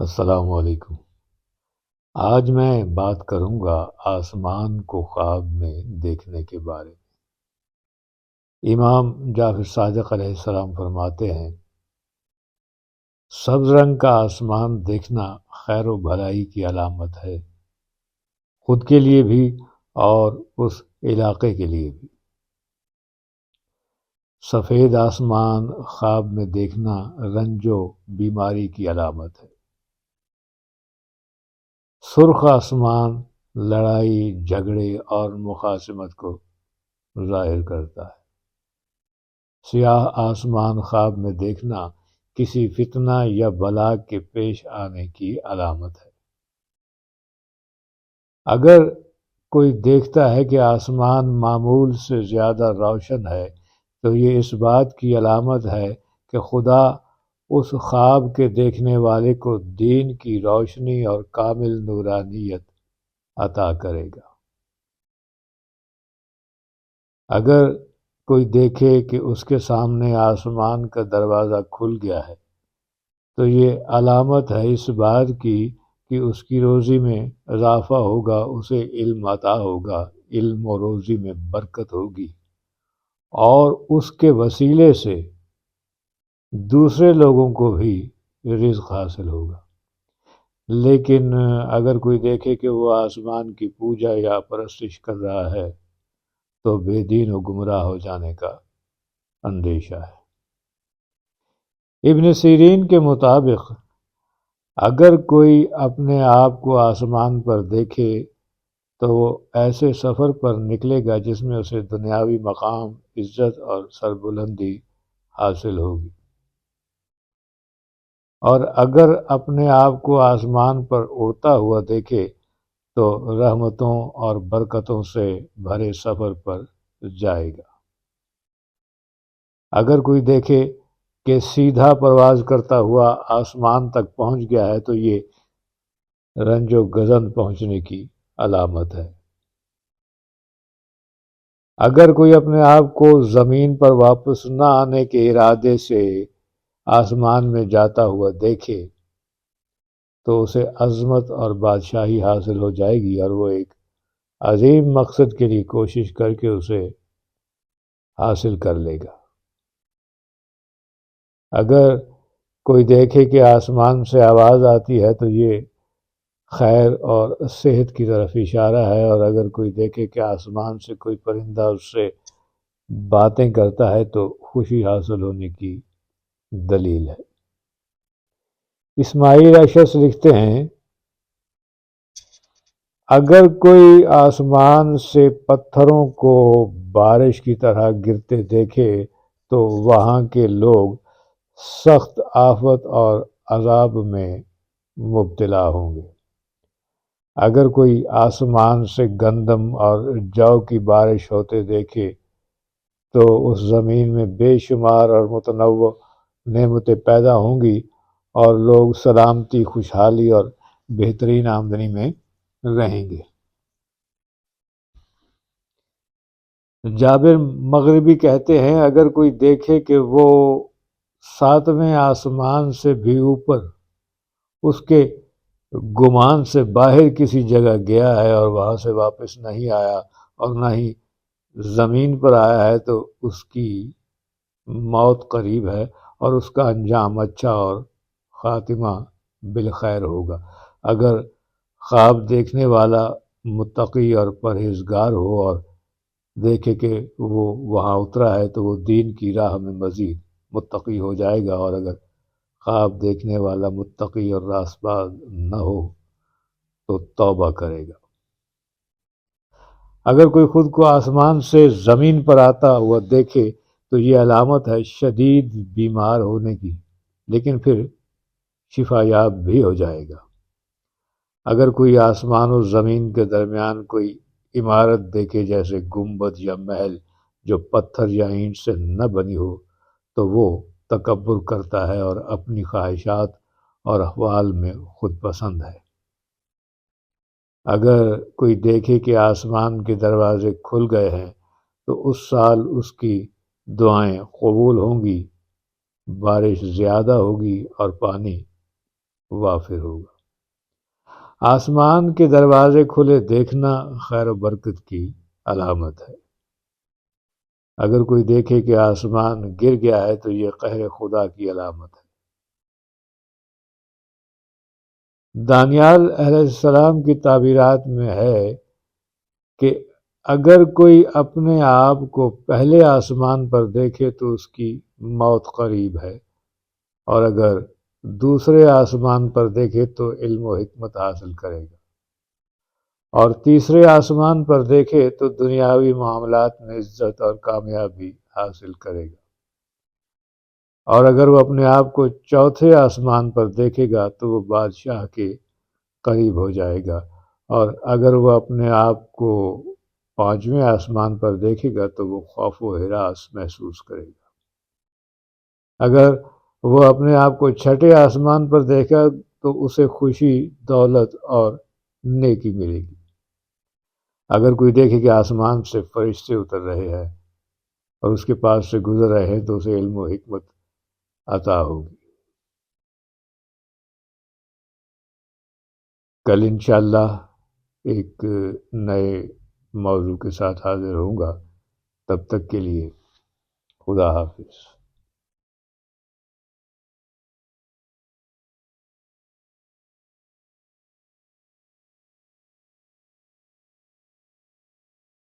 السلام علیکم۔ آج میں بات کروں گا آسمان کو خواب میں دیکھنے کے بارے میں۔ امام جعفر صادق علیہ السلام فرماتے ہیں، سبز رنگ کا آسمان دیکھنا خیر و بھلائی کی علامت ہے، خود کے لیے بھی اور اس علاقے کے لیے بھی۔ سفید آسمان خواب میں دیکھنا رنج و بیماری کی علامت ہے۔ سرخ آسمان لڑائی جھگڑے اور مخاصمت کو ظاہر کرتا ہے۔ سیاہ آسمان خواب میں دیکھنا کسی فتنہ یا بلا کے پیش آنے کی علامت ہے۔ اگر کوئی دیکھتا ہے کہ آسمان معمول سے زیادہ روشن ہے تو یہ اس بات کی علامت ہے کہ خدا اس خواب کے دیکھنے والے کو دین کی روشنی اور کامل نورانیت عطا کرے گا۔ اگر کوئی دیکھے کہ اس کے سامنے آسمان کا دروازہ کھل گیا ہے تو یہ علامت ہے اس بات کی کہ اس کی روزی میں اضافہ ہوگا، اسے علم عطا ہوگا، علم و روزی میں برکت ہوگی اور اس کے وسیلے سے دوسرے لوگوں کو بھی رزق حاصل ہوگا۔ لیکن اگر کوئی دیکھے کہ وہ آسمان کی پوجا یا پرستش کر رہا ہے تو بے دین و گمراہ ہو جانے کا اندیشہ ہے۔ ابن سیرین کے مطابق اگر کوئی اپنے آپ کو آسمان پر دیکھے تو وہ ایسے سفر پر نکلے گا جس میں اسے دنیاوی مقام، عزت اور سربلندی حاصل ہوگی، اور اگر اپنے آپ کو آسمان پر اڑتا ہوا دیکھے تو رحمتوں اور برکتوں سے بھرے سفر پر جائے گا۔ اگر کوئی دیکھے کہ سیدھا پرواز کرتا ہوا آسمان تک پہنچ گیا ہے تو یہ رنج و گزن پہنچنے کی علامت ہے۔ اگر کوئی اپنے آپ کو زمین پر واپس نہ آنے کے ارادے سے آسمان میں جاتا ہوا دیکھے تو اسے عظمت اور بادشاہی حاصل ہو جائے گی اور وہ ایک عظیم مقصد کے لیے کوشش کر کے اسے حاصل کر لے گا۔ اگر کوئی دیکھے کہ آسمان سے آواز آتی ہے تو یہ خیر اور صحت کی طرف اشارہ ہے، اور اگر کوئی دیکھے کہ آسمان سے کوئی پرندہ اس سے باتیں کرتا ہے تو خوشی حاصل ہونے کی دلیل ہے۔ اسماعیل اشرس لکھتے ہیں، اگر کوئی آسمان سے پتھروں کو بارش کی طرح گرتے دیکھے تو وہاں کے لوگ سخت آفت اور عذاب میں مبتلا ہوں گے۔ اگر کوئی آسمان سے گندم اور جو کی بارش ہوتے دیکھے تو اس زمین میں بے شمار اور متنوع نعمتیں پیدا ہوں گی اور لوگ سلامتی، خوشحالی اور بہترین آمدنی میں رہیں گے۔ جابر مغربی کہتے ہیں، اگر کوئی دیکھے کہ وہ ساتویں آسمان سے بھی اوپر اس کے گمان سے باہر کسی جگہ گیا ہے اور وہاں سے واپس نہیں آیا اور نہ ہی زمین پر آیا ہے تو اس کی موت قریب ہے اور اس کا انجام اچھا اور خاتمہ بالخیر ہوگا۔ اگر خواب دیکھنے والا متقی اور پرہیزگار ہو اور دیکھے کہ وہ وہاں اترا ہے تو وہ دین کی راہ میں مزید متقی ہو جائے گا، اور اگر خواب دیکھنے والا متقی اور راست باز نہ ہو تو توبہ کرے گا۔ اگر کوئی خود کو آسمان سے زمین پر آتا ہوا دیکھے تو یہ علامت ہے شدید بیمار ہونے کی، لیکن پھر شفا یاب بھی ہو جائے گا۔ اگر کوئی آسمان و زمین کے درمیان کوئی عمارت دیکھے جیسے گنبد یا محل جو پتھر یا اینٹ سے نہ بنی ہو تو وہ تکبر کرتا ہے اور اپنی خواہشات اور احوال میں خود پسند ہے۔ اگر کوئی دیکھے کہ آسمان کے دروازے کھل گئے ہیں تو اس سال اس کی دعائیں قبول ہوں گی، بارش زیادہ ہوگی اور پانی وافر ہوگا۔ آسمان کے دروازے کھلے دیکھنا خیر و برکت کی علامت ہے۔ اگر کوئی دیکھے کہ آسمان گر گیا ہے تو یہ قہر خدا کی علامت ہے۔ دانیال علیہ السلام کی تعبیرات میں ہے کہ اگر کوئی اپنے آپ کو پہلے آسمان پر دیکھے تو اس کی موت قریب ہے، اور اگر دوسرے آسمان پر دیکھے تو علم و حکمت حاصل کرے گا، اور تیسرے آسمان پر دیکھے تو دنیاوی معاملات میں عزت اور کامیابی حاصل کرے گا، اور اگر وہ اپنے آپ کو چوتھے آسمان پر دیکھے گا تو وہ بادشاہ کے قریب ہو جائے گا، اور اگر وہ اپنے آپ کو پانچویں آسمان پر دیکھے گا تو وہ خوف و ہراس محسوس کرے گا۔ اگر وہ اپنے آپ کو چھٹے آسمان پر دیکھا تو اسے خوشی، دولت اور نیکی ملے گی۔ اگر کوئی دیکھے کہ آسمان سے فرشتے اتر رہے ہیں اور اس کے پاس سے گزر رہے ہیں تو اسے علم و حکمت عطا ہوگی۔ کل انشاءاللہ ایک نئے موضوع کے ساتھ حاضر ہوں گا، تب تک کے لیے خدا حافظ۔